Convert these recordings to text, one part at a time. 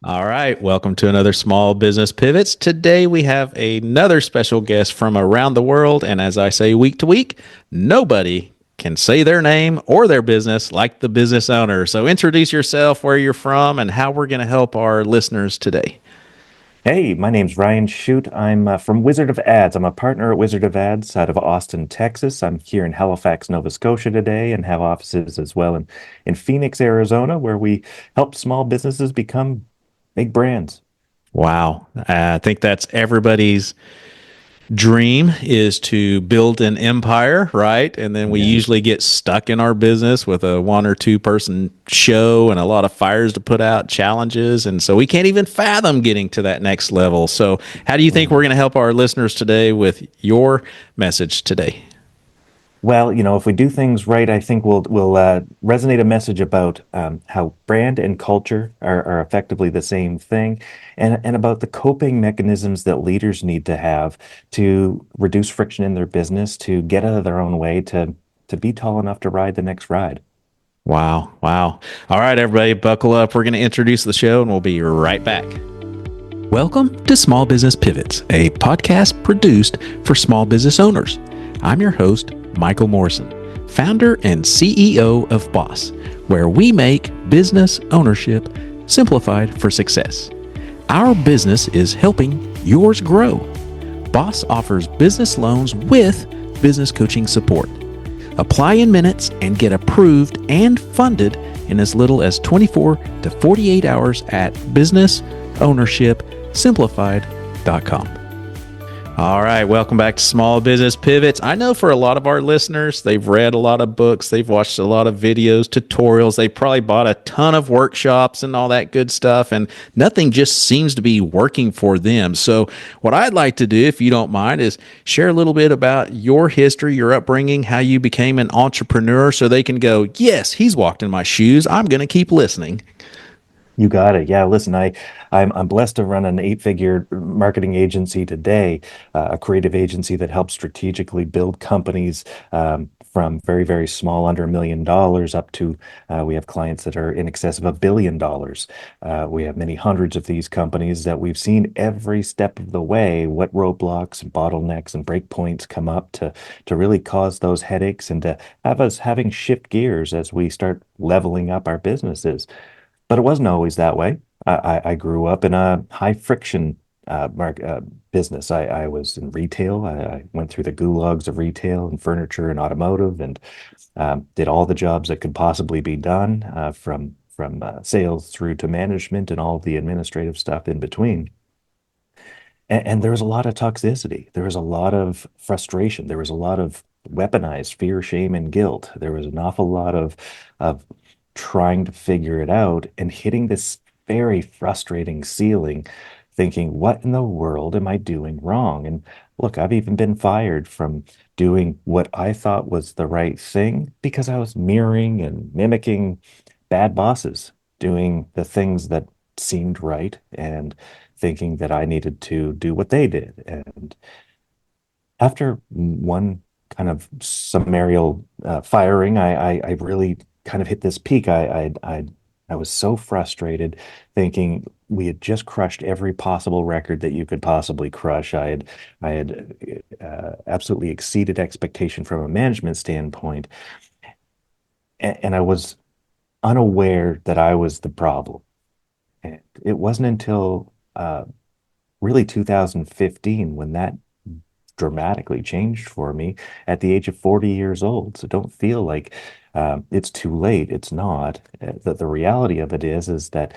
All right, welcome to another Small Business Pivots. Today we have another special guest from around the world, and as I say week to week, nobody can say their name or their business like the business owner. So introduce yourself, where you're from, and how we're going to help our listeners today. Hey, my name's Ryan Chute. I'm from Wizard of Ads. I'm a partner at Wizard of Ads out of Austin, Texas. I'm here in Halifax, Nova Scotia today and have offices as well in Phoenix, Arizona, where we help small businesses become big brands. Wow, I think that's everybody's dream is to build an empire, right? And then we Yeah. usually get stuck in our business with a one or two person show and a lot of fires to put out, challenges. And so we can't even fathom getting to that next level. So, how do you think we're Mhm. going to help our listeners today with your message today? Well, if we do things right, I think we'll resonate a message about how brand and culture are effectively the same thing, and about the coping mechanisms that leaders need to have to reduce friction in their business, to get out of their own way, to be tall enough to ride the next ride. Wow. Wow. All right, everybody, buckle up. We're going to introduce the show and we'll be right back. Welcome to Small Business Pivots, a podcast produced for small business owners. I'm your host, Michael Morrison, founder and CEO of Boss, where we make business ownership simplified for success. Our business is helping yours grow. Boss offers business loans with business coaching support. Apply in minutes and get approved and funded in as little as 24 to 48 hours at businessownershipsimplified.com. All right, welcome back to Small Business Pivots. I know for a lot of our listeners, they've read a lot of books, they've watched a lot of videos, tutorials, they probably bought a ton of workshops and all that good stuff, and nothing just seems to be working for them. So, what I'd like to do, if you don't mind, is share a little bit about your history, your upbringing, how you became an entrepreneur, so they can go, yes, he's walked in my shoes. I'm going to keep listening. You got it. Yeah, listen, I'm blessed to run an eight-figure marketing agency today, a creative agency that helps strategically build companies from very, very small, under $1 million, up to we have clients that are in excess of $1 billion. We have many hundreds of these companies that we've seen every step of the way, what roadblocks and bottlenecks and breakpoints come up to really cause those headaches and to have us having shift gears as we start leveling up our businesses. But it wasn't always that way. I grew up in a high friction business. I was in retail. I went through the gulags of retail and furniture and automotive, and did all the jobs that could possibly be done, from sales through to management and all the administrative stuff in between. And there was a lot of toxicity. There was a lot of frustration. There was a lot of weaponized fear, shame, and guilt. There was an awful lot of trying to figure it out and hitting this very frustrating ceiling, thinking, what in the world am I doing wrong? And look, I've even been fired from doing what I thought was the right thing because I was mirroring and mimicking bad bosses, doing the things that seemed right and thinking that I needed to do what they did. And after one kind of summarial firing, I really kind of hit this peak. I was so frustrated, thinking we had just crushed every possible record that you could possibly crush. I had absolutely exceeded expectation from a management standpoint, and I was unaware that I was the problem. And it wasn't until really 2015 when that dramatically changed for me at the age of 40 years old. So don't feel like it's too late. It's not. The reality of it is that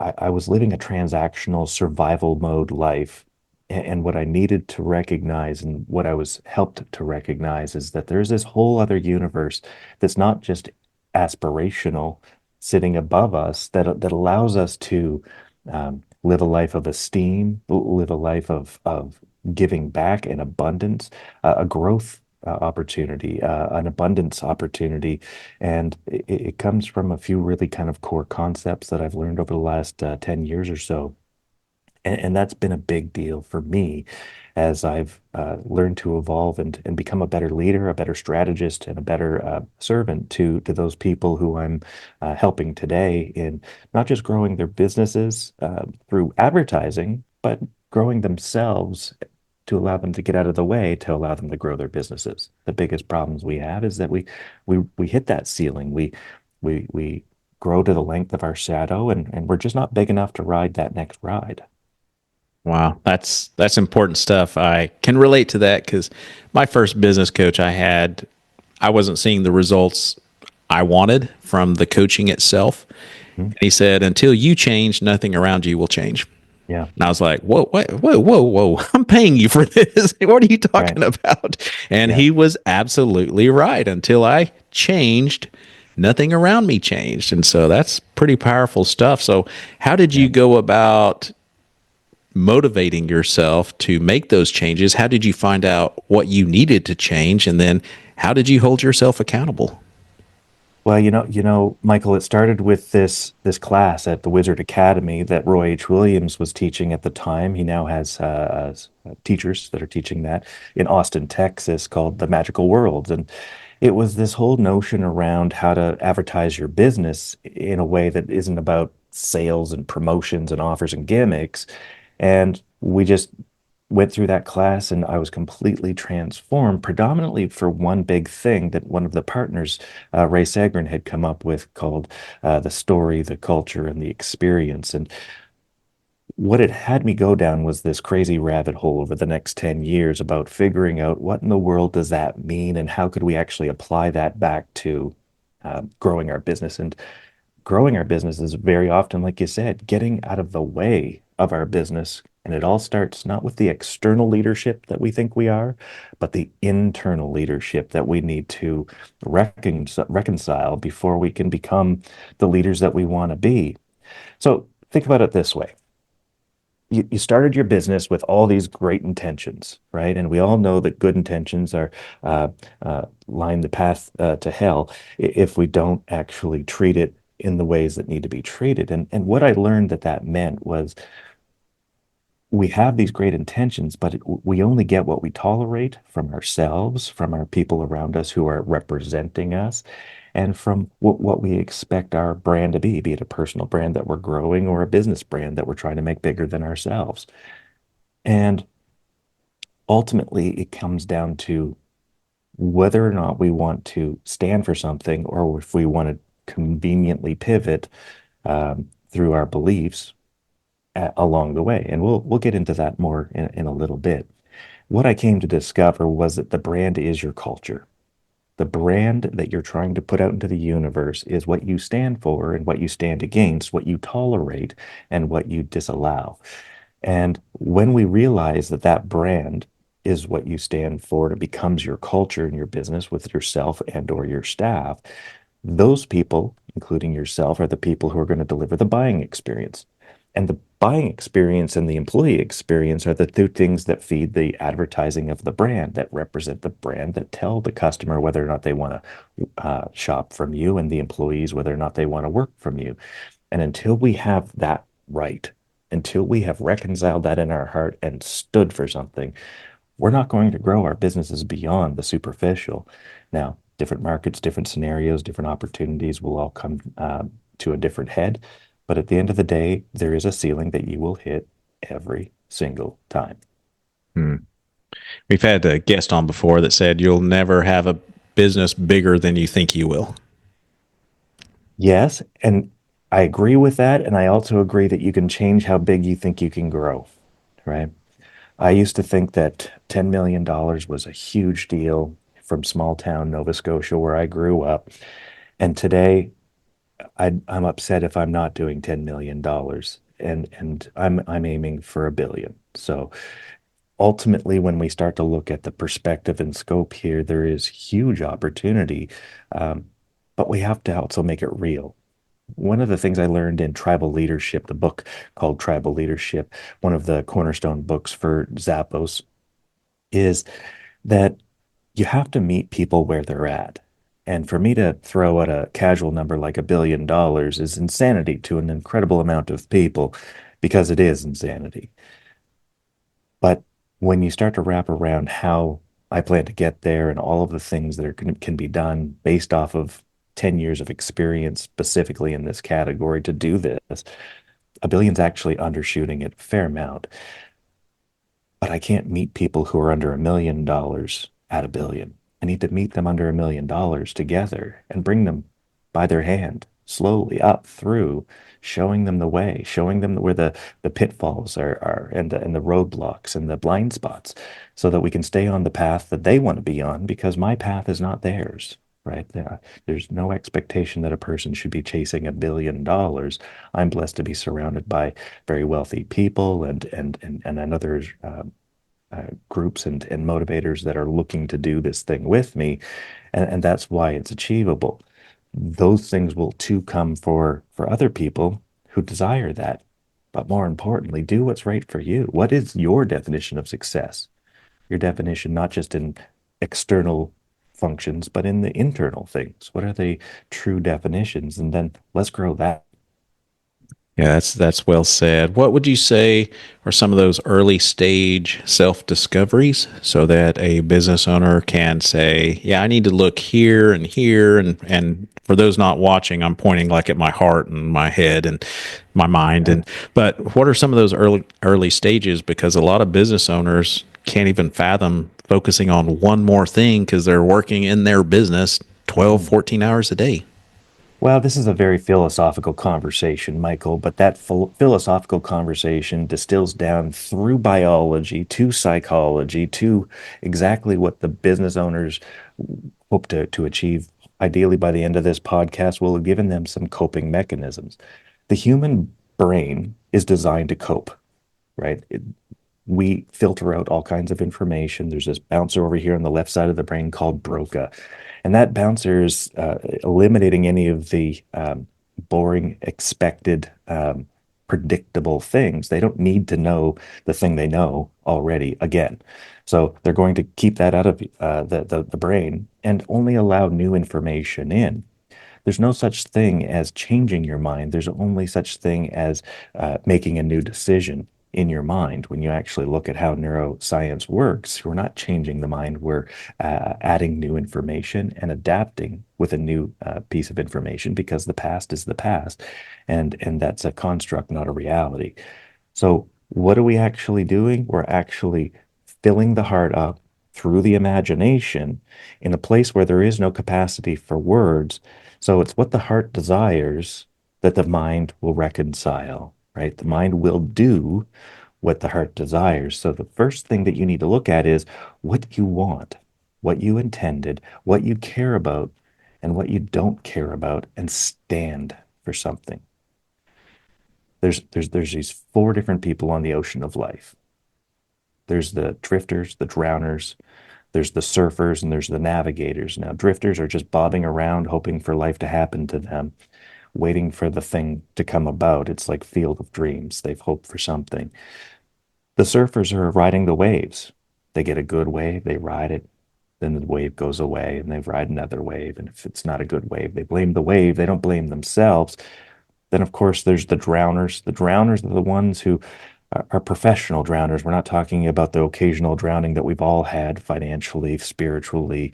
I was living a transactional survival mode life. And what I needed to recognize and what I was helped to recognize is that there's this whole other universe that's not just aspirational, sitting above us, that allows us to live a life of esteem, live a life of giving back and abundance, a growth opportunity, an abundance opportunity. And it comes from a few really kind of core concepts that I've learned over the last 10 years or so. And that's been a big deal for me as I've learned to evolve and become a better leader, a better strategist, and a better servant to those people who I'm helping today in not just growing their businesses through advertising, but growing themselves to allow them to get out of the way, to allow them to grow their businesses. The biggest problems we have is that we hit that ceiling. We grow to the length of our shadow, and we're just not big enough to ride that next ride. Wow, that's important stuff. I can relate to that because my first business coach I had, I wasn't seeing the results I wanted from the coaching itself. Mhm. And he said, "Until you change, nothing around you will change." Yeah, And I was like, "Whoa, whoa, whoa, whoa, whoa! I'm paying you for this. What are you right. talking about?" And Yeah, he was absolutely right. Until I changed, nothing around me changed, and so that's pretty powerful stuff. So, how did yeah. you go about motivating yourself to make those changes? How did you find out what you needed to change? And then how did you hold yourself accountable? Well, Michael, it started with this class at the Wizard Academy that Roy H. Williams was teaching at the time. He now has teachers that are teaching that in Austin, Texas, called The Magical World. And it was this whole notion around how to advertise your business in a way that isn't about sales and promotions and offers and gimmicks. And we just went through that class and I was completely transformed, predominantly for one big thing that one of the partners, Ray Sagrin, had come up with called the story, the culture, and the experience. And what it had me go down was this crazy rabbit hole over the next 10 years about figuring out what in the world does that mean and how could we actually apply that back to growing our business. And growing our business is very often, like you said, getting out of the way of our business. And it all starts not with the external leadership that we think we are, but the internal leadership that we need to reconcile before we can become the leaders that we want to be. So think about it this way. You started your business with all these great intentions, right? And we all know that good intentions are line the path to hell if we don't actually treat it in the ways that need to be treated. And what I learned that meant was we have these great intentions, but we only get what we tolerate from ourselves, from our people around us who are representing us, and from what we expect our brand to be it a personal brand that we're growing or a business brand that we're trying to make bigger than ourselves. And ultimately, it comes down to whether or not we want to stand for something or if we want to conveniently pivot through our beliefs along the way. And we'll get into that more in a little bit. What I came to discover was that the brand is your culture. The brand that you're trying to put out into the universe is what you stand for and what you stand against, what you tolerate and what you disallow. And when we realize that that brand is what you stand for, it becomes your culture in your business with yourself and or your staff, those people, including yourself, are the people who are going to deliver the buying experience. And the buying experience and the employee experience are the two things that feed the advertising of the brand, that represent the brand, that tell the customer whether or not they want to shop from you, and the employees whether or not they want to work from you. And until we have that right, until we have reconciled that in our heart and stood for something, we're not going to grow our businesses beyond the superficial. Now, different markets, different scenarios, different opportunities will all come to a different head. But at the end of the day, there is a ceiling that you will hit every single time. Hmm. We've had a guest on before that said you'll never have a business bigger than you think you will. Yes, and I agree with that. And I also agree that you can change how big you think you can grow, right? I used to think that $10 million was a huge deal from small town Nova Scotia where I grew up. And today I'm upset if I'm not doing $10 million and I'm aiming for a billion. So ultimately, when we start to look at the perspective and scope here, there is huge opportunity, um, but we have to also make it real. One of the things I learned in Tribal Leadership, the book called Tribal Leadership, one of the cornerstone books for Zappos, is that you have to meet people where they're at. And for me to throw out a casual number like $1 billion is insanity to an incredible amount of people. because it is insanity. But when you start to wrap around how I plan to get there and all of the things that can be done based off of 10 years of experience specifically in this category to do this, a billion's actually undershooting it a fair amount. But I can't meet people who are under $1 million at a billion. I need to meet them under $1 million together and bring them by their hand slowly up through, showing them the way, showing them where the pitfalls are and the roadblocks and the blind spots so that we can stay on the path that they want to be on because my path is not theirs. Right. There's no expectation that a person should be chasing $1 billion. I'm blessed to be surrounded by very wealthy people and other groups and motivators that are looking to do this thing with me, and that's why it's achievable. Those things will too come for other people who desire that, but more importantly, do what's right for you. What is your definition of success? Your definition, not just in external functions, but in the internal things. What are the true definitions? And then let's grow that. Yeah, that's well said. What would you say are some of those early stage self discoveries so that a business owner can say, "Yeah, I need to look here and here," and for those not watching, I'm pointing like at my heart and my head and my mind. Yeah. And but what are some of those early stages? Because a lot of business owners can't even fathom focusing on one more thing because they're working in their business 12, Mm. 14 hours a day. Well, this is a very philosophical conversation, Michael, but that philosophical conversation distills down through biology to psychology to exactly what the business owners hope to achieve. Ideally, by the end of this podcast, we'll have given them some coping mechanisms. The human brain is designed to cope, right? We filter out all kinds of information. There's this bouncer over here on the left side of the brain called Broca. And that bouncer is eliminating any of the boring, expected, predictable things. They don't need to know the thing they know already again. So they're going to keep that out of the brain and only allow new information in. There's no such thing as changing your mind. There's only such thing as making a new decision in your mind. When you actually look at how neuroscience works, we're not changing the mind. We're adding new information and adapting with a new piece of information because the past is the past, and that's a construct, not a reality. So what are we actually doing? We're actually filling the heart up through the imagination in a place where there is no capacity for words. So it's what the heart desires that the mind will reconcile, right? The mind will do what the heart desires. So the first thing that you need to look at is what you want, what you intended, what you care about, and what you don't care about, and stand for something. There's these four different people on the ocean of life. There's the drifters, the drowners, there's the surfers, and there's the navigators. Now, drifters are just bobbing around, hoping for life to happen to them, waiting for the thing to come about. It's like Field of Dreams. They've hoped for something. The surfers are riding the waves. They get a good wave, they ride it, then the wave goes away, and they ride another wave. And if it's not a good wave, they blame the wave. They don't blame themselves. Then, of course, there's the drowners. The drowners are the ones who are professional drowners. We're not talking about the occasional drowning that we've all had financially, spiritually,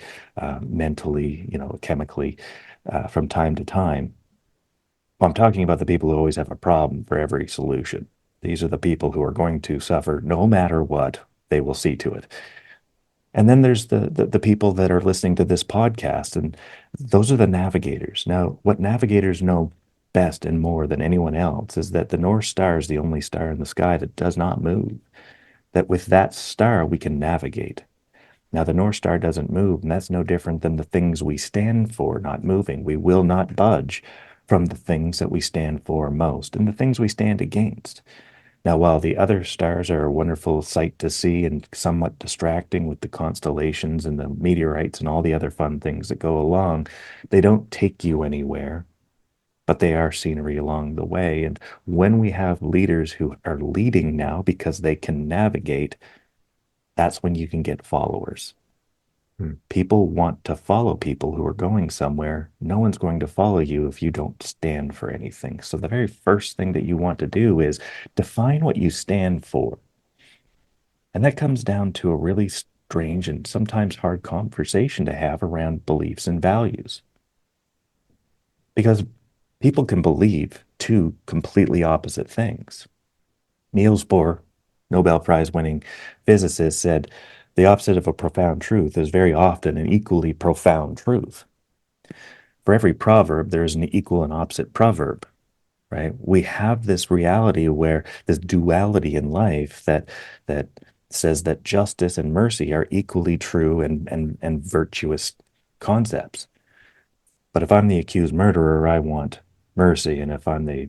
mentally, chemically, from time to time. I'm talking about the people who always have a problem for every solution. These are the people who are going to suffer no matter what. They will see to it. And then there's the people that are listening to this podcast, and those are the navigators. Now, what navigators know best and more than anyone else is that the North Star is the only star in the sky that does not move. That with that star, we can navigate. Now, the North Star doesn't move, and that's no different than the things we stand for not moving. We will not budge from the things that we stand for most and the things we stand against. Now, while the other stars are a wonderful sight to see and somewhat distracting with the constellations and the meteorites and all the other fun things that go along, they don't take you anywhere, but they are scenery along the way. And when we have leaders who are leading now because they can navigate, that's when you can get followers. People want to follow people who are going somewhere. No one's going to follow you if you don't stand for anything. So the very first thing that you want to do is define what you stand for. And that comes down to a really strange and sometimes hard conversation to have around beliefs and values. Because people can believe two completely opposite things. Niels Bohr, Nobel Prize winning physicist, said the opposite of a profound truth is very often an equally profound truth. For every proverb, there is an equal and opposite proverb, right? We have this reality where this duality in life that says that justice and mercy are equally true and virtuous concepts. But if I'm the accused murderer, I want mercy, and if I'm the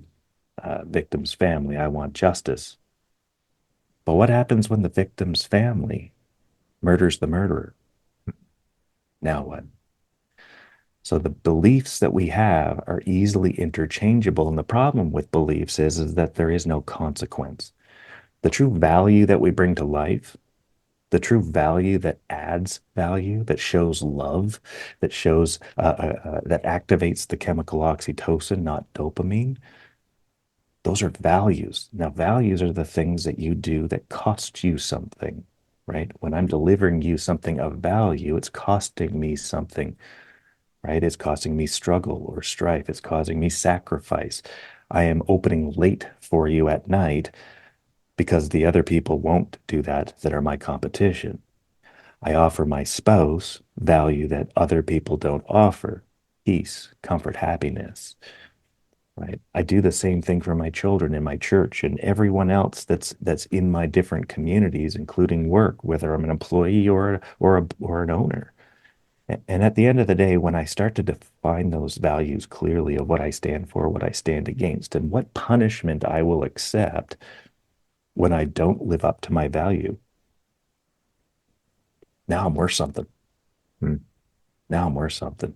victim's family, I want justice. But what happens when the victim's family murders the murderer? Now what? So the beliefs that we have are easily interchangeable. And the problem with beliefs is that there is no consequence. The true value that we bring to life, the true value that adds value, that shows love, that shows that activates the chemical oxytocin, not dopamine, those are values. Now, values are the things that you do that cost you something, right? When I'm delivering you something of value, it's costing me something, right? It's costing me struggle or strife. It's causing me sacrifice. I am opening late for you at night because the other people won't do that are my competition. I offer my spouse value that other people don't offer: peace, comfort, happiness, right? I do the same thing for my children in my church and everyone else that's in my different communities, including work, whether I'm an employee or an owner. And at the end of the day, when I start to define those values clearly of what I stand for, what I stand against, and what punishment I will accept when I don't live up to my value, now I'm worth something. Now I'm worth something.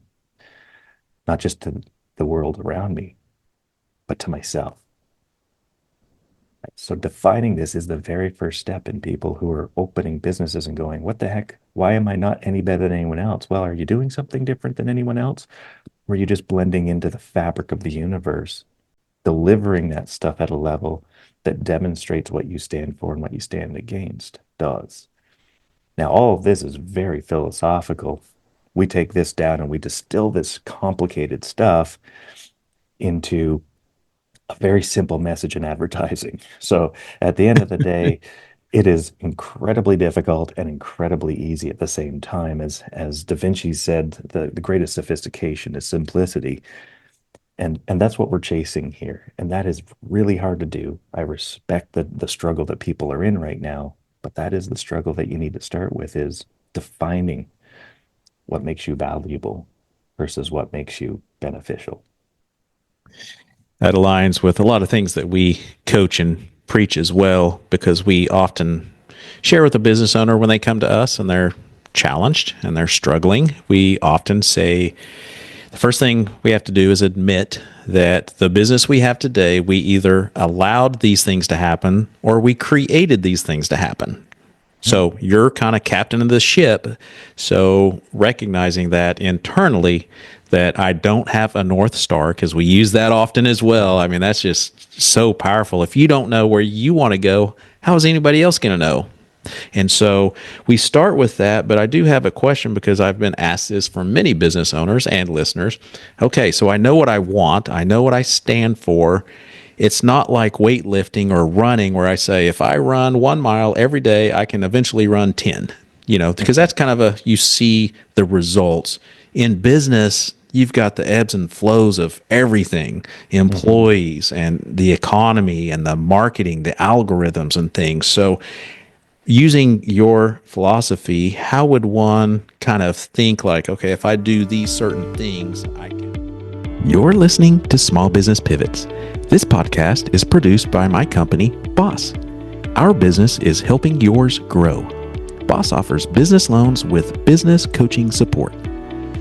Not just to the world around me, but to myself. So defining this is the very first step in people who are opening businesses and going, what the heck? Why am I not any better than anyone else? Well, are you doing something different than anyone else? Or are you just blending into the fabric of the universe, delivering that stuff at a level that demonstrates what you stand for and what you stand against does? Now, all of this is very philosophical. We take this down and we distill this complicated stuff into a very simple message in advertising. So at the end of the day, it is incredibly difficult and incredibly easy at the same time. As Da Vinci said, the greatest sophistication is simplicity. And that's what we're chasing here. And that is really hard to do. I respect the struggle that people are in right now, but that is the struggle that you need to start with, is defining what makes you valuable versus what makes you beneficial. That aligns with a lot of things that we coach and preach as well, because we often share with a business owner when they come to us and they're challenged and they're struggling. We often say the first thing we have to do is admit that the business we have today, we either allowed these things to happen or we created these things to happen. So you're kind of captain of the ship. So recognizing that internally, that I don't have a North Star, because we use that often as well. I mean, that's just so powerful. If you don't know where you want to go, how is anybody else going to know? And so we start with that, but I do have a question, because I've been asked this from many business owners and listeners. Okay, so I know what I want. I know what I stand for. It's not like weightlifting or running where I say, if I run 1 mile every day, I can eventually run 10, because that's kind of you see the results. In business, you've got the ebbs and flows of everything, employees and the economy and the marketing, the algorithms and things. So using your philosophy, how would one kind of think like, okay, if I do these certain things, I can. You're listening to Small Business Pivots. This podcast is produced by my company, Boss. Our business is helping yours grow. Boss offers business loans with business coaching support.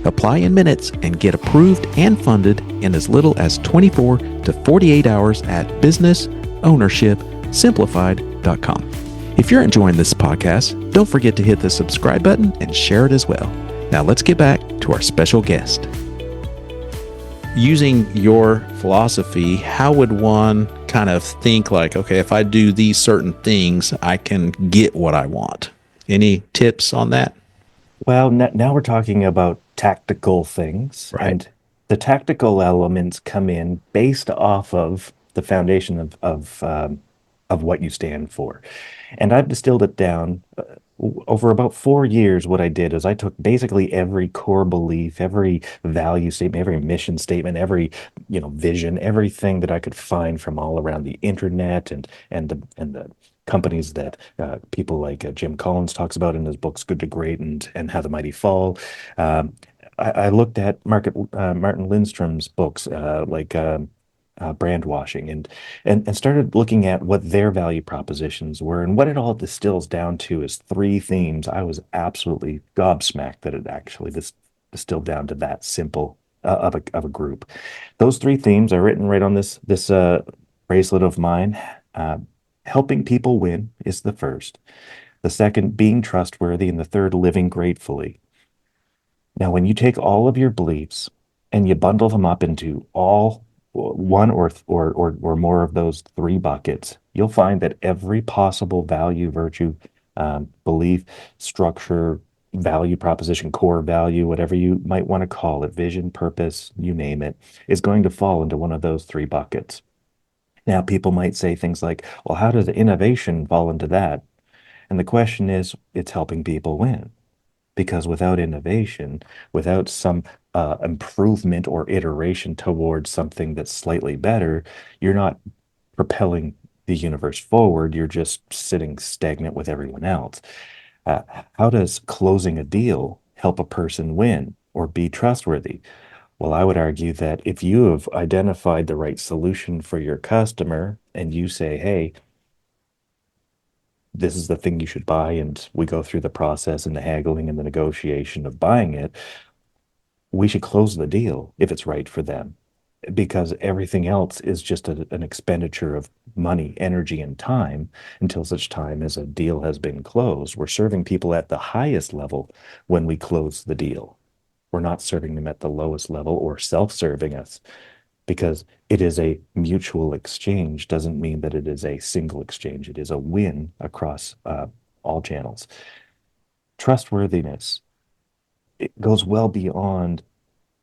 Apply in minutes and get approved and funded in as little as 24 to 48 hours at businessownershipsimplified.com. If you're enjoying this podcast, don't forget to hit the subscribe button and share it as well. Now let's get back to our special guest. Using your philosophy, how would one kind of think like, okay, if I do these certain things, I can get what I want? Any tips on that? Well, now we're talking about tactical things, Right. and the tactical elements come in based off of the foundation of what you stand for. And I've distilled it down over about 4 years. What I did is I took basically every core belief, every value statement, every mission statement, every vision, everything that I could find from all around the internet and the companies that people like Jim Collins talks about in his books Good to Great and How the Mighty Fall. Um, I looked at Martin Lindstrom's books brand washing and started looking at what their value propositions were. And what it all distills down to is three themes. I was absolutely gobsmacked that it actually distilled down to that simple of a group. Those three themes are written right on this bracelet of mine. Uh, Helping people win is the first. The second, being trustworthy, and the third, living gratefully. Now, when you take all of your beliefs and you bundle them up into all one or more of those three buckets, you'll find that every possible value, virtue, belief, structure, value proposition, core value, whatever you might want to call it, vision, purpose, you name it, is going to fall into one of those three buckets. Now, people might say things like, well, how does innovation fall into that? And the question is, it's helping people win. Because without innovation, without some improvement or iteration towards something that's slightly better, you're not propelling the universe forward. You're just sitting stagnant with everyone else. Uh, how does closing a deal help a person win or be trustworthy? Well, I would argue that if you have identified the right solution for your customer and you say, hey, this is the thing you should buy, and we go through the process and the haggling and the negotiation of buying it, we should close the deal if it's right for them, because everything else is just an expenditure of money, energy, and time until such time as a deal has been closed. We're serving people at the highest level when we close the deal. We're not serving them at the lowest level or self-serving us, because it is a mutual exchange doesn't mean that it is a single exchange. It is a win across all channels. Trustworthiness, it goes well beyond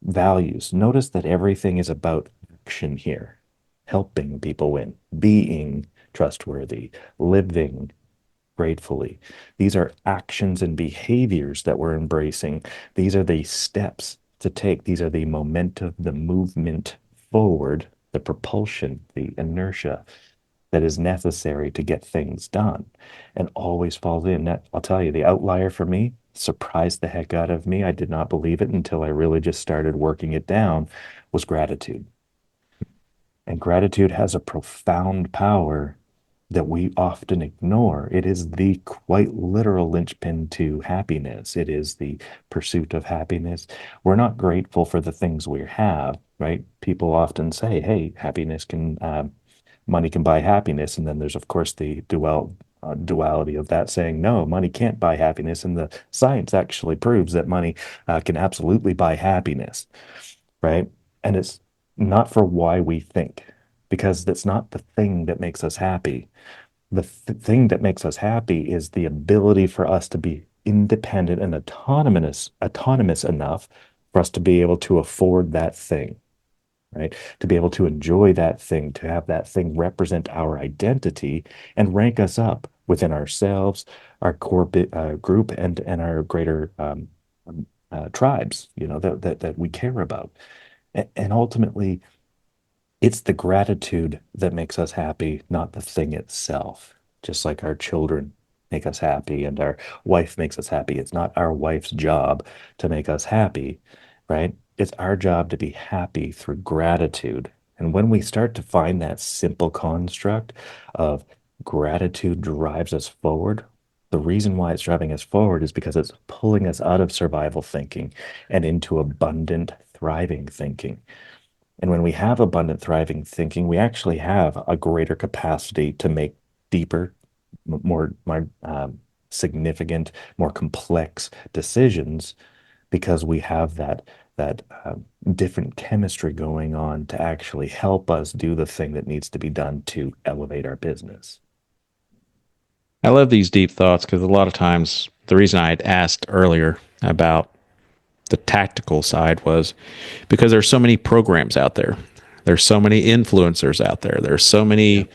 values. Notice that everything is about action here, helping people win, being trustworthy, living gratefully. These are actions and behaviors that we're embracing. These are the steps to take. These are the momentum, the movement forward, the propulsion, the inertia that is necessary to get things done and always falls in. That, I'll tell you, the outlier for me surprised the heck out of me. I did not believe it until I really just started working it down, was gratitude. And gratitude has a profound power that we often ignore. It is the quite literal linchpin to happiness. It is the pursuit of happiness. We're not grateful for the things we have, right? People often say, hey, money can buy happiness. And then there's, of course, the duality of that saying, no, money can't buy happiness. And the science actually proves that money can absolutely buy happiness, right? And it's not for why we think, because that's not the thing that makes us happy. The thing that makes us happy is the ability for us to be independent and autonomous enough for us to be able to afford that thing, right? To be able to enjoy that thing, to have that thing represent our identity and rank us up within ourselves, our core group, and our greater tribes, that we care about. And ultimately, it's the gratitude that makes us happy, not the thing itself. Just like our children make us happy and our wife makes us happy. It's not our wife's job to make us happy, right? It's our job to be happy through gratitude. And when we start to find that simple construct of gratitude drives us forward, the reason why it's driving us forward is because it's pulling us out of survival thinking and into abundant, thriving thinking. And when we have abundant, thriving thinking, we actually have a greater capacity to make deeper, more significant, more complex decisions because we have that different chemistry going on to actually help us do the thing that needs to be done to elevate our business. I love these deep thoughts because a lot of times the reason I had asked earlier about the tactical side was because there's so many programs out there. There's so many influencers out there. There's so Yeah. many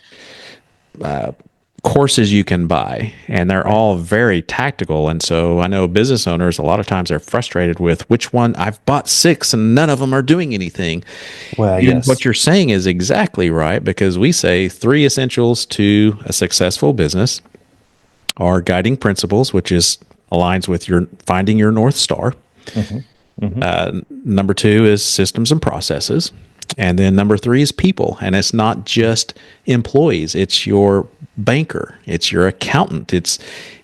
courses you can buy, and they're Right. all very tactical. And so I know business owners, a lot of times they're frustrated with which one I've bought six and none of them are doing anything. Well, And what yes. you're saying is exactly right because we say three essentials to a successful business are guiding principles, which is aligns with your finding your North Star. Hmm. Hmm. Number two is systems and processes. And then number three is people. And it's not just employees, it's your banker, it's your accountant,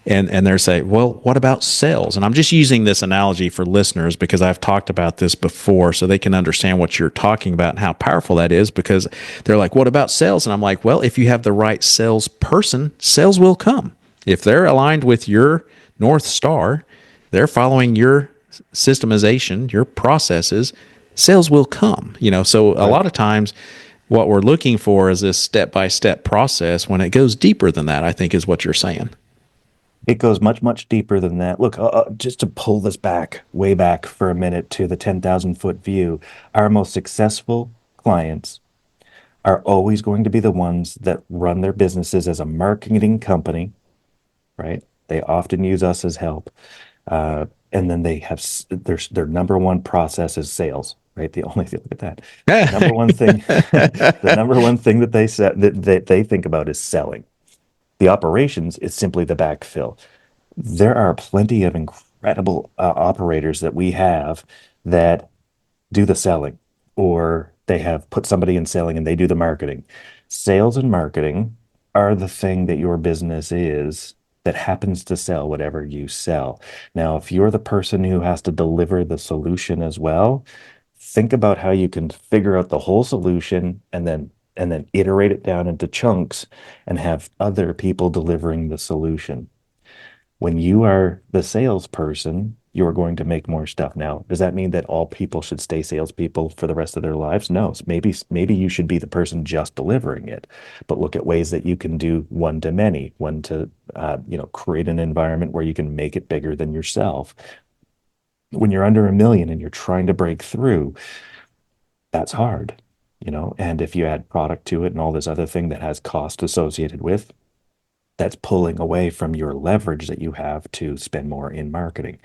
and they're saying, well, what about sales? And I'm just using this analogy for listeners because I've talked about this before so they can understand what you're talking about and how powerful that is because they're like, what about sales? And I'm like, well, if you have the right salesperson, sales will come. If they're aligned with your North Star, they're following your systemization, your processes, sales will come. So a Right. lot of times what we're looking for is this step by step process when it goes deeper than that, I think is what you're saying. It goes much, much deeper than that. Look, just to pull this back, way back for a minute to the 10,000-foot view, our most successful clients are always going to be the ones that run their businesses as a marketing company, right? They often use us as help. And then they have their number one process is sales, right? The only thing, look at that. The number one thing, the number one thing that they said that they think about is selling. The operations is simply the backfill. There are plenty of incredible operators that we have that do the selling, or they have put somebody in selling and they do the marketing. Sales and marketing are the thing that your business is that happens to sell whatever you sell. Now, if you're the person who has to deliver the solution as well, think about how you can figure out the whole solution and then iterate it down into chunks and have other people delivering the solution. When you are the salesperson, you are going to make more stuff. Now, does that mean that all people should stay salespeople for the rest of their lives? No. Maybe you should be the person just delivering it, but look at ways that you can do one to many, one to create an environment where you can make it bigger than yourself. When you're under 1 million and you're trying to break through, that's hard, And if you add product to it and all this other thing that has cost associated with, that's pulling away from your leverage that you have to spend more in marketing.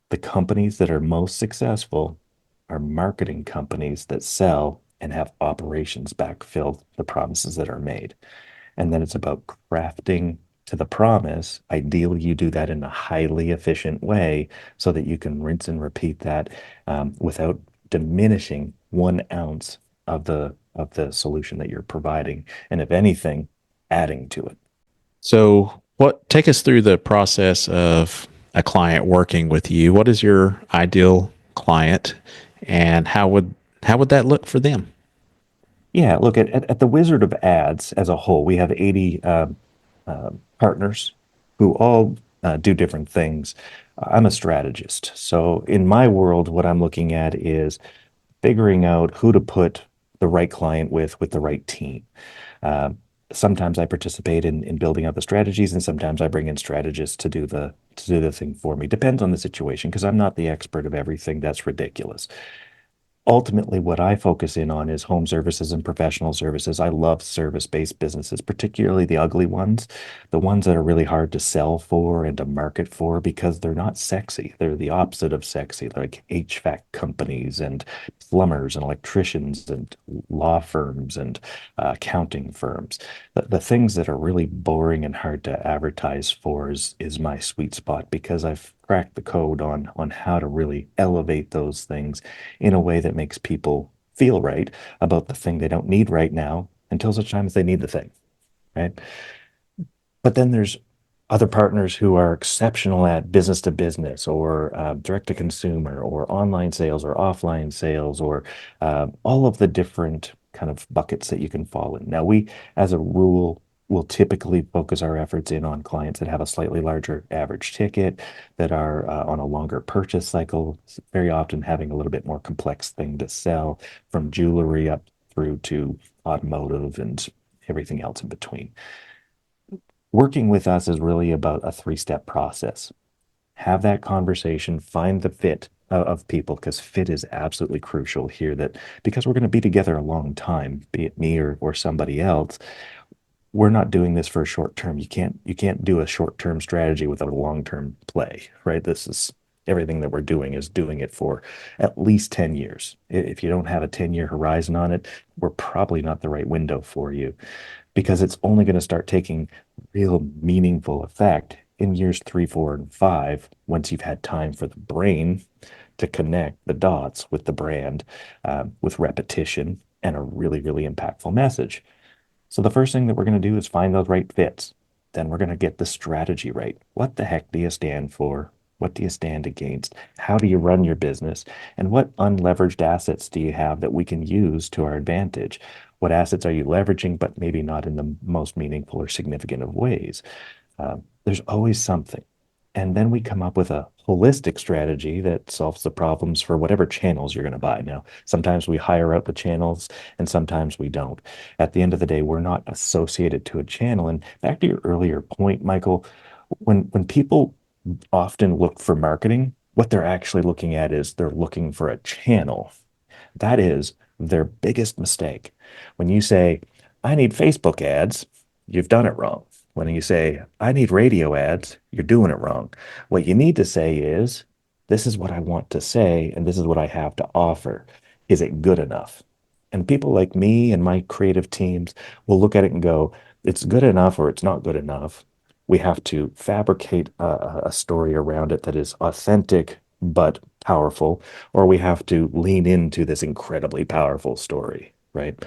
The companies that are most successful are marketing companies that sell and have operations backfill the promises that are made. And then it's about crafting to the promise. Ideally, you do that in a highly efficient way so that you can rinse and repeat that without diminishing 1 ounce of the solution that you're providing. And if anything, adding to it. So, what take us through the process of a client working with you? What is your ideal client, and how would that look for them? Yeah, look at the Wizard of Ads as a whole. We have 80 partners who all do different things. I'm a strategist. So in my world, what I'm looking at is figuring out who to put the right client with the right team. Uh, Sometimes I participate in building out the strategies, and sometimes I bring in strategists to do the thing for me. Depends on the situation because I'm not the expert of everything. That's ridiculous. Ultimately, what I focus in on is home services and professional services. I love service-based businesses, particularly the ugly ones, the ones that are really hard to sell for and to market for because they're not sexy. They're the opposite of sexy, like HVAC companies and plumbers and electricians and law firms and accounting firms. The things that are really boring and hard to advertise for is my sweet spot because I've cracked the code on how to really elevate those things in a way that makes people feel right about the thing they don't need right now until such time as they need the thing, right? But then there's other partners who are exceptional at business to business or direct to consumer or online sales or offline sales or all of the different kind of buckets that you can fall in. Now, we, as a rule, we'll typically focus our efforts in on clients that have a slightly larger average ticket, that are on a longer purchase cycle, very often having a little bit more complex thing to sell, from jewelry up through to automotive and everything else in between. Working with us is really about a three-step process. Have that conversation, find the fit of people, because fit is absolutely crucial here. That because we're going to be together a long time, be it me or somebody else, we're not doing this for a short term. You can't do a short term strategy without a long term play, right? This is everything that we're doing is doing it for at least 10 years. If you don't have a 10-year horizon on it, we're probably not the right window for you, because it's only going to start taking real meaningful effect in years 3, 4, and 5, once you've had time for the brain to connect the dots with the brand, with repetition and a really, really impactful message. So the first thing that we're going to do is find those right fits. Then we're going to get the strategy right. What the heck do you stand for? What do you stand against? How do you run your business? And what unleveraged assets do you have that we can use to our advantage? What assets are you leveraging, but maybe not in the most meaningful or significant of ways? There's always something. And then we come up with a holistic strategy that solves the problems for whatever channels you're going to buy. Now, sometimes we hire out the channels and sometimes we don't. At the end of the day, we're not associated to a channel. And back to your earlier point, Michael, when people often look for marketing, what they're actually looking at is they're looking for a channel. That is their biggest mistake. When you say, I need Facebook ads, you've done it wrong. When you say, I need radio ads, you're doing it wrong. What you need to say is, this is what I want to say, and this is what I have to offer. Is it good enough? And people like me and my creative teams will look at it and go, it's good enough or it's not good enough. We have to fabricate a story around it that is authentic but powerful, or we have to lean into this incredibly powerful story, right?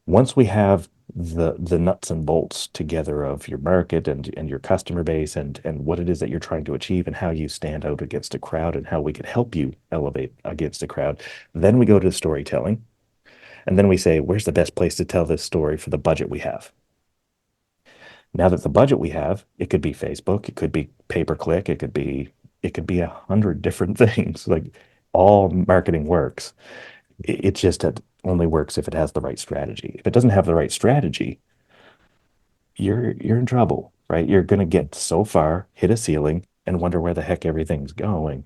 Once we have the nuts and bolts together of your market and your customer base and what it is that you're trying to achieve and how you stand out against a crowd and how we can help you elevate against a crowd, then we go to storytelling. And then we say, where's the best place to tell this story for the budget we have? Now that the budget we have, it could be Facebook, it could be pay-per-click, it could be 100 different things. Like, all marketing works. It just only works if it has the right strategy. If it doesn't have the right strategy, you're in trouble, right? You're going to get so far, hit a ceiling, and wonder where the heck everything's going.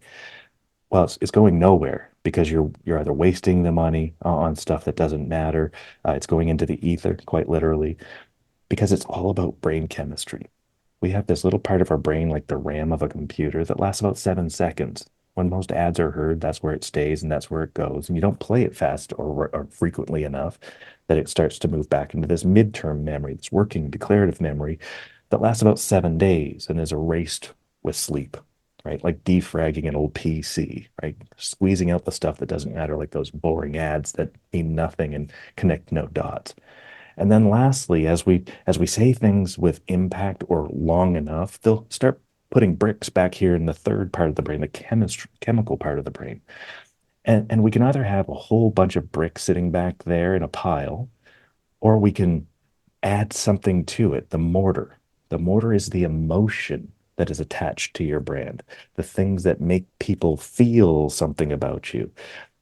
Well, it's going nowhere, because you're either wasting the money on stuff that doesn't matter. It's going into the ether, quite literally, because it's all about brain chemistry. We have this little part of our brain, like the RAM of a computer, that lasts about 7 seconds. When most ads are heard, that's where it stays and that's where it goes. And you don't play it fast or frequently enough that it starts to move back into this midterm memory, this working declarative memory that lasts about 7 days and is erased with sleep, right? Like defragging an old PC, right? Squeezing out the stuff that doesn't matter, like those boring ads that mean nothing and connect no dots. And then lastly, as we say things with impact or long enough, they'll start putting bricks back here in the third part of the brain, the chemical part of the brain. And we can either have a whole bunch of bricks sitting back there in a pile, or we can add something to it, the mortar. The mortar is the emotion that is attached to your brand, the things that make people feel something about you.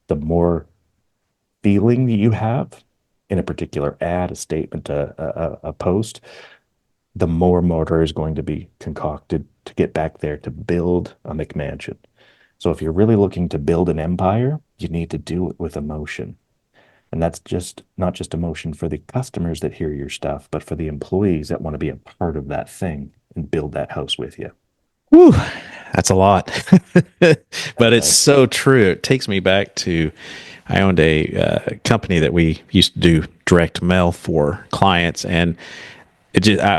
The more feeling you have in a particular ad, a statement, a post, the more mortar is going to be concocted to get back there to build a McMansion. So if you're really looking to build an empire, you need to do it with emotion. And that's just not just emotion for the customers that hear your stuff, but for the employees that want to be a part of that thing and build that house with you. Whew, that's a lot, but That's it's right. so true. It takes me back to I owned a company that we used to do direct mail for clients, and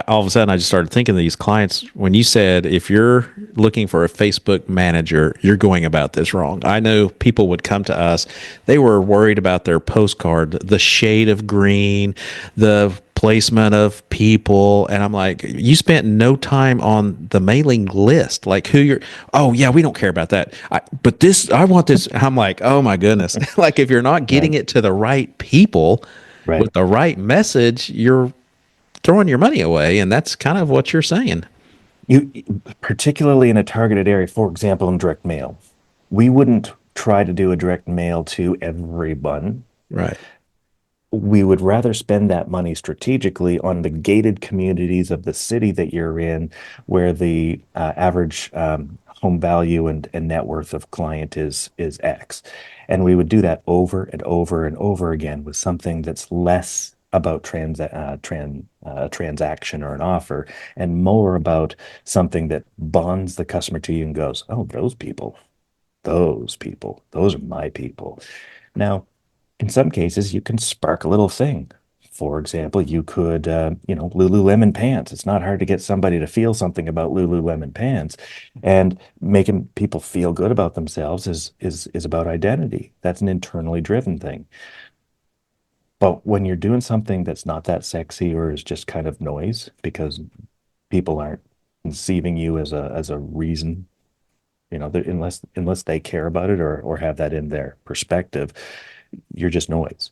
all of a sudden I just started thinking of these clients. When you said if you're looking for a Facebook manager, you're going about this wrong. I know people would come to us, they were worried about their postcard, the shade of green, the placement of people, and I'm like, you spent no time on the mailing list, like who you're. Oh yeah, we don't care about that. But this, I want this. I'm like, oh my goodness, like if you're not getting Right. it to the right people Right. with the right message, you're throwing your money away. And that's kind of what you're saying. You, particularly in a targeted area, for example, in direct mail, we wouldn't try to do a direct mail to everyone. Right. We would rather spend that money strategically on the gated communities of the city that you're in, where the average home value and net worth of client is X. And we would do that over and over and over again with something that's less about transaction or an offer and more about something that bonds the customer to you and goes, oh, those people, those are my people. Now, in some cases, you can spark a little thing. For example, you could, Lululemon pants. It's not hard to get somebody to feel something about Lululemon pants, and making people feel good about themselves is about identity. That's an internally driven thing. But when you're doing something that's not that sexy or is just kind of noise because people aren't conceiving you as a reason, unless they care about it or have that in their perspective, you're just noise.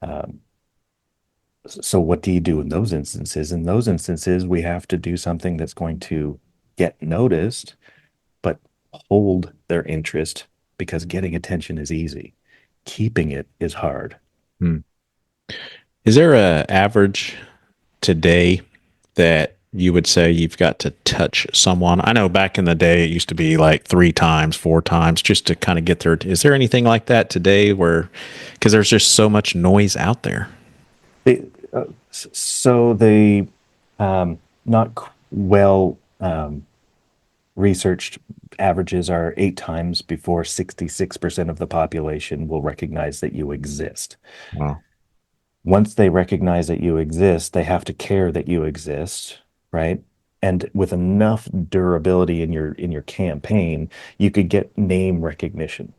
Um, so what do you do in those instances? In those instances, we have to do something that's going to get noticed, but hold their interest because getting attention is easy. Keeping it is hard. Hmm. Is there a average today that you would say you've got to touch someone? I know back in the day it used to be like 3 times, 4 times just to kind of get there. Is there anything like that today where, because there's just so much noise out there? So the not well researched averages are 8 times before 66% of the population will recognize that you exist. Wow. Once they recognize that you exist, they have to care that you exist, right? And with enough durability in your campaign, you could get name recognition.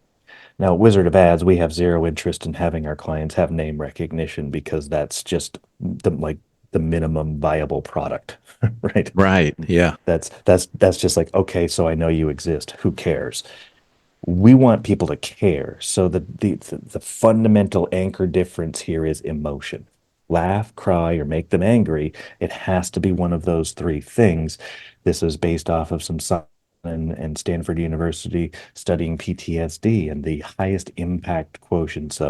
Now, at Wizard of Ads, we have zero interest in having our clients have name recognition because that's just the minimum viable product, right? Right. Yeah. That's just like, okay, so I know you exist. Who cares? We want people to care. So the fundamental anchor difference here is emotion. Laugh, cry, or make them angry. It has to be one of those three things. This is based off of some science and Stanford University studying PTSD and the highest impact quotients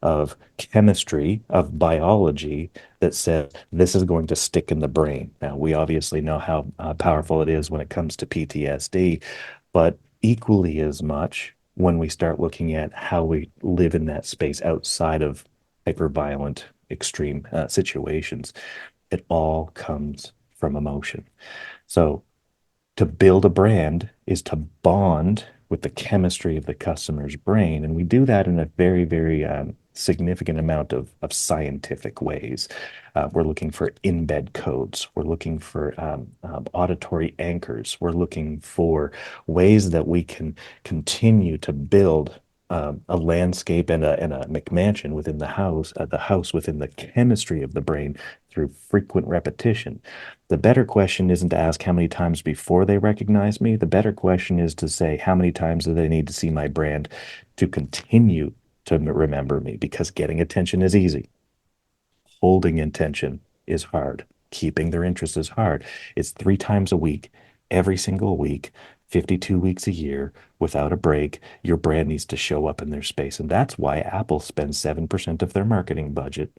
of chemistry, of biology that says this is going to stick in the brain. Now, we obviously know how powerful it is when it comes to PTSD, but equally as much when we start looking at how we live in that space outside of hyper-violent extreme situations. It all comes from emotion. So to build a brand is to bond with the chemistry of the customer's brain. And we do that in a very, very significant amount of scientific ways. We're looking for embed codes. We're looking for auditory anchors. We're looking for ways that we can continue to build a landscape and a McMansion within the house within the chemistry of the brain through frequent repetition. The better question isn't to ask how many times before they recognize me. The better question is to say, how many times do they need to see my brand to continue to remember me? Because getting attention is easy. Holding intention is hard. Keeping their interest is hard. It's 3 times a week, every single week, 52 weeks a year, without a break. Your brand needs to show up in their space. And that's why Apple spends 7% of their marketing budget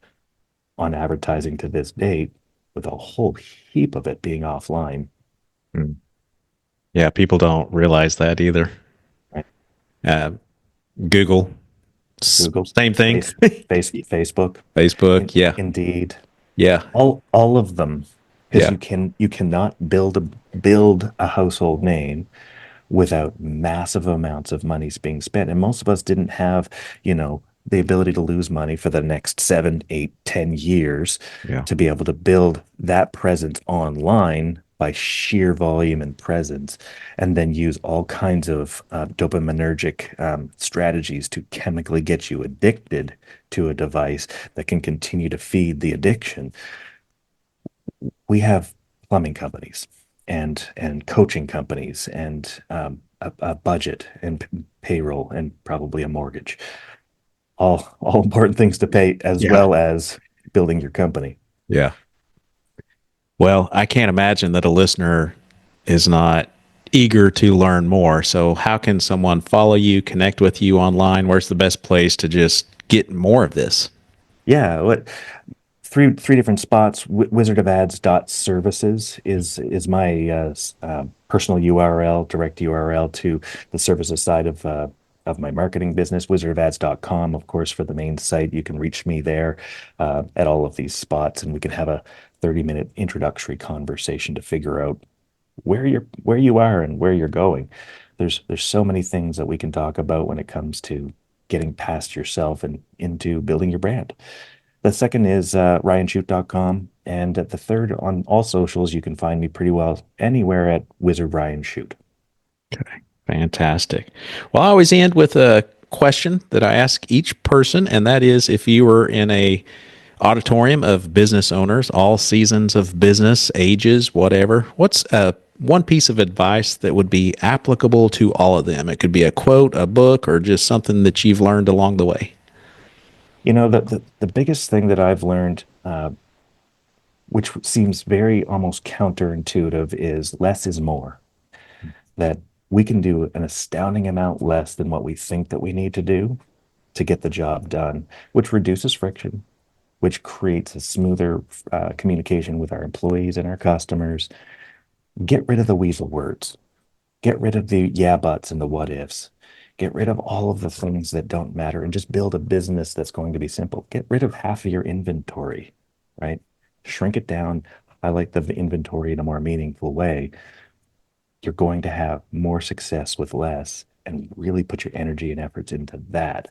on advertising to this date, with a whole heap of it being offline. Hmm. Yeah. People don't realize that either. Right? Uh, Google, Google, same thing. Facebook, Facebook. Yeah. Indeed, Yeah. all of them, because Yeah. you cannot build a household name without massive amounts of money being spent. And most of us didn't have, the ability to lose money for the next 7, 8, 10 years Yeah. to be able to build that presence online by sheer volume and presence, and then use all kinds of dopaminergic strategies to chemically get you addicted to a device that can continue to feed the addiction. We have plumbing companies and coaching companies and a budget and payroll and probably a mortgage. All important things to pay as Yeah. well as building your company. Yeah. Well, I can't imagine that a listener is not eager to learn more. So, how can someone follow you, connect with you online? Where's the best place to just get more of this? Yeah, what three different spots. Wizardofads.services is my personal URL, direct URL to the services side of my marketing business. Wizardofads.com, of course, for the main site. You can reach me there at all of these spots, and we can have a 30-minute introductory conversation to figure out where you are and where you're going. There's so many things that we can talk about when it comes to getting past yourself and into building your brand. The second is ryanshute.com. And the third, on all socials, you can find me pretty well anywhere at Wizard Ryan Shute. Okay, fantastic. Well, I always end with a question that I ask each person, and that is if you were in a auditorium of business owners, all seasons of business, ages, whatever, what's one piece of advice that would be applicable to all of them? It could be a quote, a book, or just something that you've learned along the way. You know, the biggest thing that I've learned, which seems very almost counterintuitive, is less is more. That we can do an astounding amount less than what we think that we need to do to get the job done, which reduces friction, which creates a smoother communication with our employees and our customers. Get rid of the weasel words. Get rid of the yeah buts and the what ifs. Get rid of all of the things that don't matter and just build a business that's going to be simple. Get rid of half of your inventory, right? Shrink it down. Highlight the inventory in a more meaningful way. You're going to have more success with less, and really put your energy and efforts into that.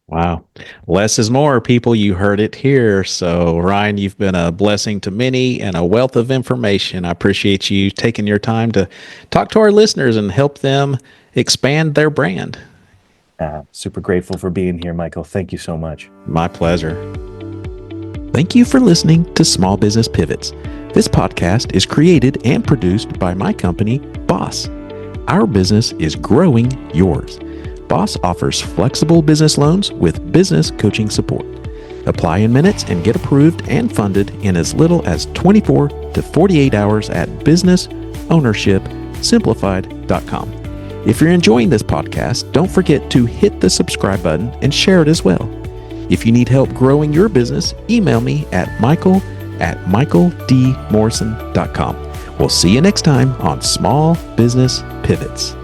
Wow. Less is more, people. You heard it here. So, Ryan, you've been a blessing to many and a wealth of information. I appreciate you taking your time to talk to our listeners and help them expand their brand. Super grateful for being here, Michael. Thank you so much. My pleasure. Thank you for listening to Small Business Pivots. This podcast is created and produced by my company, Boss. Our business is growing yours. Boss offers flexible business loans with business coaching support. Apply in minutes and get approved and funded in as little as 24 to 48 hours at businessownershipsimplified.com. If you're enjoying this podcast, don't forget to hit the subscribe button and share it as well. If you need help growing your business, email me at michael@michaeldmorrison.com. We'll see you next time on Small Business Pivots.